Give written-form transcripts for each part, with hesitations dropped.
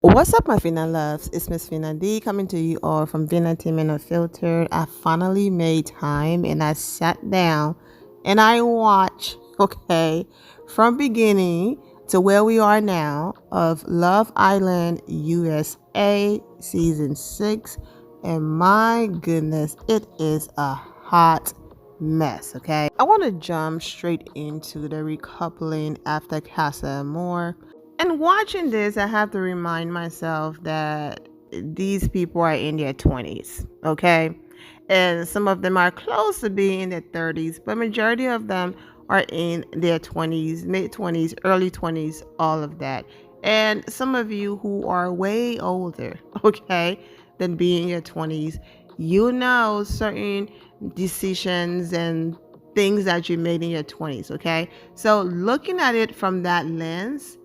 What's up, my Fina loves? It's Miss Fina D coming to you all from Vina Team Unfiltered. I finally made time and I sat down and I watched, okay, from beginning to where we are now of Love Island USA season 6. And my goodness, it is a hot mess, okay? I want to jump straight into the recoupling after Casa Amor. And watching this, I have to remind myself that these people are in their 20s, okay? And some of them are close to being in their 30s, but majority of them are in their 20s, mid 20s, early 20s, all of that. And some of you who are way older, okay, than being in your 20s, you know certain decisions and things that you made in your 20s, okay? So looking at it from that lens,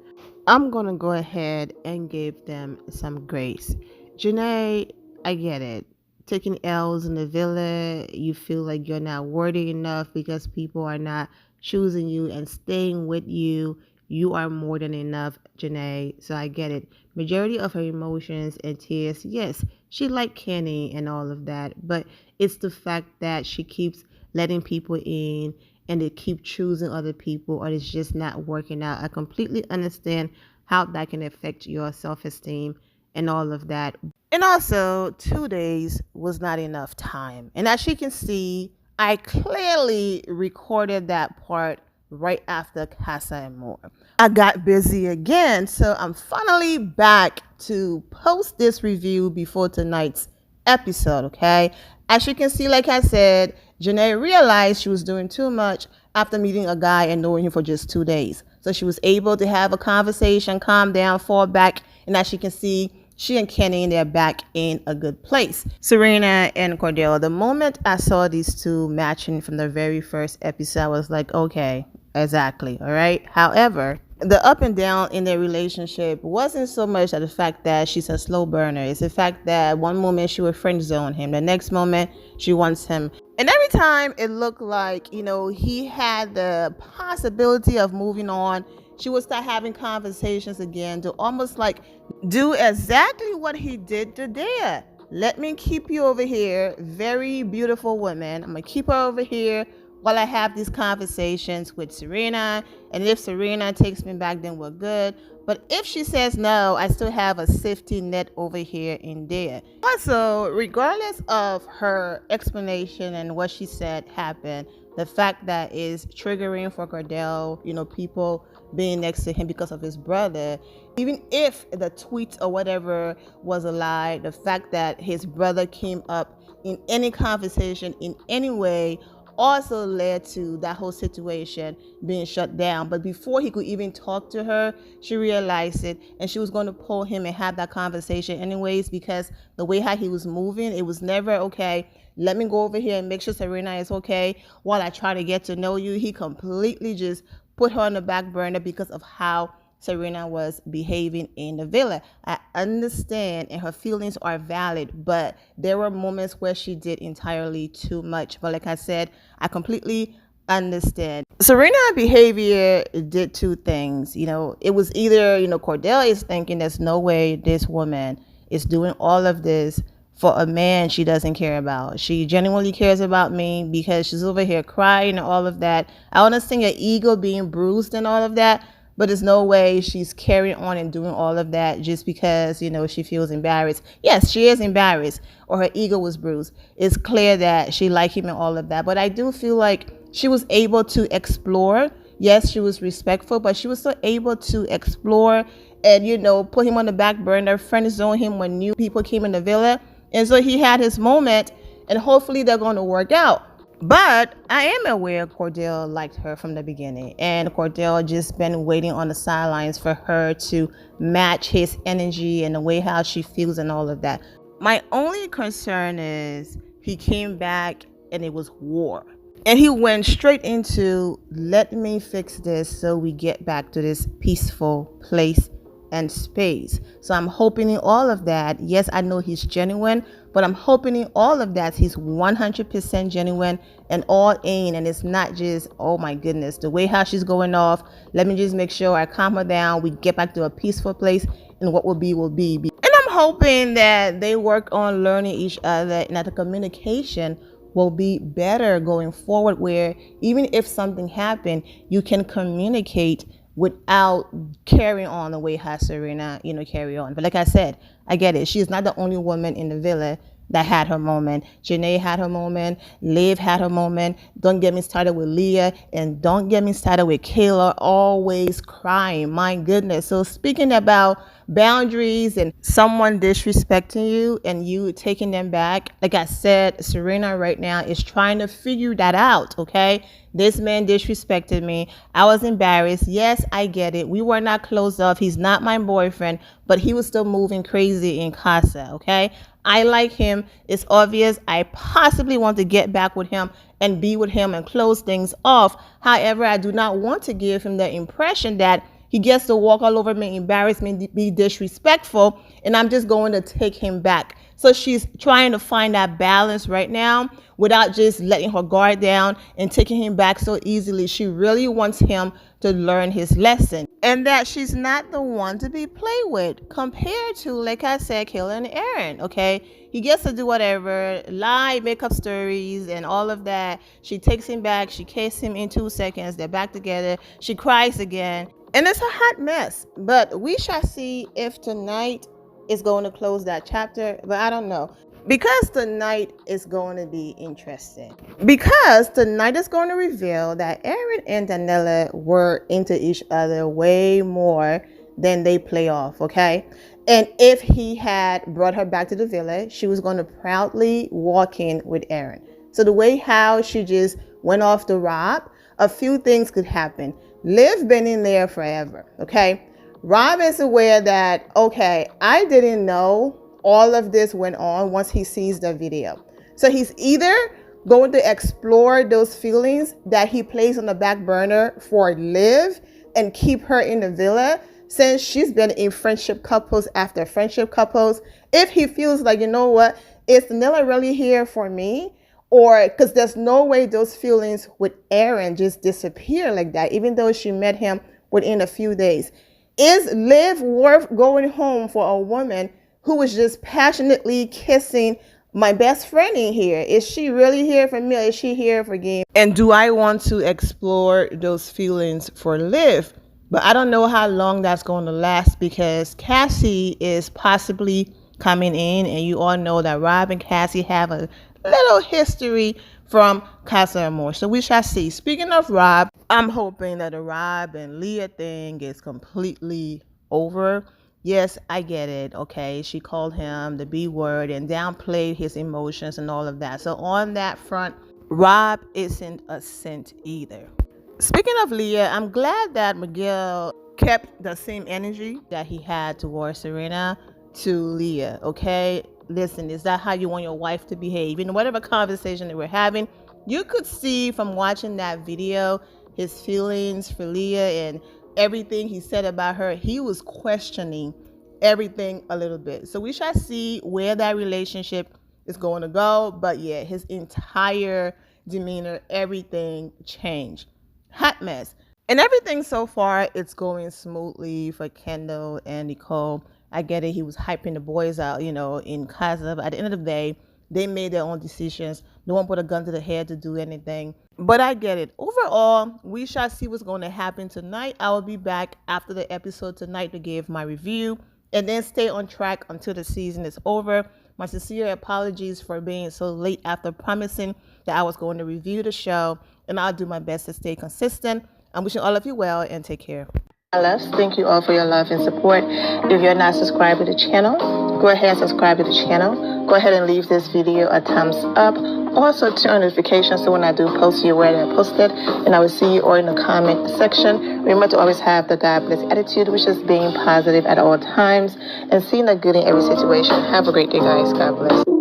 I'm going to go ahead and give them some grace. Janae, I get it. Taking L's in the villa, you feel like you're not worthy enough because people are not choosing you and staying with you. You are more than enough, Janae. So I get it. Majority of her emotions and tears, yes, she liked Kenny and all of that, but it's the fact that she keeps letting people in and they keep choosing other people or it's just not working out. I completely understand how that can affect your self-esteem and all of that. And also, 2 days was not enough time. And as you can see, I clearly recorded that part right after Casa and More. I got busy again, so I'm finally back to post this review before tonight's episode, okay? As you can see, like I said, Janae realized she was doing too much after meeting a guy and knowing him for just 2 days. So she was able to have a conversation, calm down, fall back, and as you can see, she and Kenny, they're back in a good place. Serena and Kordell, the moment I saw these two matching from the very first episode, I was like, okay, exactly, all right? However, the up and down in their relationship wasn't so much the fact that she's a slow burner. It's the fact that one moment she would friend zone him, the next moment she wants him. And every time it looked like, he had the possibility of moving on, she would start having conversations again to almost like do exactly what he did to Leah. Let me keep you over here, very beautiful woman. I'm going to keep her over here while I have these conversations with Serena. And if Serena takes me back, then we're good. But if she says no, I still have a safety net over here in there. Also, regardless of her explanation and what she said happened, the fact that is triggering for Kordell, people being next to him because of his brother. Even if the tweet or whatever was a lie, the fact that his brother came up in any conversation in any way also led to that whole situation being shut down. But before he could even talk to her, she realized it and she was going to pull him and have that conversation anyways, because the way how he was moving, it was never okay, let me go over here and make sure Serena is okay while I try to get to know you. He completely just put her on the back burner because of how Serena was behaving in the villa. I understand and her feelings are valid, but there were moments where she did entirely too much. But like I said, I completely understand. Serena's behavior did two things. It was either, Kordell is thinking there's no way this woman is doing all of this for a man she doesn't care about. She genuinely cares about me because she's over here crying and all of that. I understand your ego being bruised and all of that, but there's no way she's carrying on and doing all of that just because, she feels embarrassed. Yes, she is embarrassed or her ego was bruised. It's clear that she liked him and all of that. But I do feel like she was able to explore. Yes, she was respectful, but she was still able to explore and, put him on the back burner, friend zone him when new people came in the villa. And so he had his moment and hopefully they're going to work out. But I am aware Kordell liked her from the beginning, and Kordell just been waiting on the sidelines for her to match his energy and the way how she feels and all of that. My only concern is he came back and it was war. And he went straight into, let me fix this so we get back to this peaceful place and space. So I'm hoping in all of that. Yes, I know he's genuine, but I'm hoping in all of that he's 100% genuine and all in, and it's not just, oh my goodness, the way how she's going off. Let me just make sure I calm her down. We get back to a peaceful place, and what will be will be. And I'm hoping that they work on learning each other and that the communication will be better going forward, where even if something happened, you can communicate without carrying on the way how Serena, carry on. But like I said, I get it. She's not the only woman in the villa that had her moment. Janae had her moment. Liv had her moment. Don't get me started with Leah, and don't get me started with Kayla, always crying. My goodness. So speaking about boundaries and someone disrespecting you and you taking them back, like I said, Serena right now is trying to figure that out, okay? This man disrespected me. I was embarrassed. Yes, I get it. We were not closed off. He's not my boyfriend, but he was still moving crazy in casa, okay? I like him. It's obvious. I possibly want to get back with him and be with him and close things off. However, I do not want to give him the impression that he gets to walk all over me, embarrass me, be disrespectful, and I'm just going to take him back. So she's trying to find that balance right now without just letting her guard down and taking him back so easily. She really wants him to learn his lesson, and that she's not the one to be played with compared to, like I said, Kayla and Aaron, okay? He gets to do whatever, lie, make up stories, and all of that. She takes him back. She kisses him in 2 seconds. They're back together. She cries again. And it's a hot mess, but we shall see if tonight is going to close that chapter, but I don't know. Because tonight is going to be interesting. Because tonight is going to reveal that Aaron and Daniela were into each other way more than they play off, okay? And if he had brought her back to the villa, she was going to proudly walk in with Aaron. So the way how she just went off the Rob, a few things could happen. Liv been in there forever, okay? Rob is aware that, okay, I didn't know all of this went on once he sees the video. So he's either going to explore those feelings that he plays on the back burner for Liv and keep her in the villa, since she's been in friendship couples after friendship couples. If he feels like, you know what, is Daniela really here for me? Or because there's no way those feelings with Aaron just disappear like that, even though she met him within a few days. Is Liv worth going home for a woman who was just passionately kissing my best friend in here? Is she really here for me, or is she here for game? And do I want to explore those feelings for Liv? But I don't know how long that's going to last, because Cassie is possibly coming in, and you all know that Rob and Cassie have a little history from Casa Amor. So we shall see. Speaking of Rob, I'm hoping that the Rob and Leah thing is completely over. Yes, I get it. Okay, she called him the B word and downplayed his emotions and all of that. So on that front, Rob isn't a saint either. Speaking of Leah, I'm glad that Miguel kept the same energy that he had towards Serena to Leah, okay? Listen, is that how you want your wife to behave? In whatever conversation that we're having, you could see from watching that video his feelings for Leah and everything he said about her. He was questioning everything a little bit. So we shall see where that relationship is going to go. But yeah, his entire demeanor, everything changed. Hot mess. And everything so far, it's going smoothly for Kendall and Nicole. I get it. He was hyping the boys out, in casa. But at the end of the day, they made their own decisions. No one put a gun to the head to do anything. But I get it. Overall, we shall see what's going to happen tonight. I will be back after the episode tonight to give my review, and then stay on track until the season is over. My sincere apologies for being so late after promising that I was going to review the show, and I'll do my best to stay consistent. I'm wishing all of you well, and take care. My loves, thank you all for your love and support. If you're not subscribed to the channel, go ahead and subscribe to the channel. Go ahead and leave this video a thumbs up. Also turn on notifications so when I do post, you're aware that I posted. And I will see you all in the comment section. Remember to always have the God bless attitude, which is being positive at all times and seeing the good in every situation. Have a great day, guys. God bless.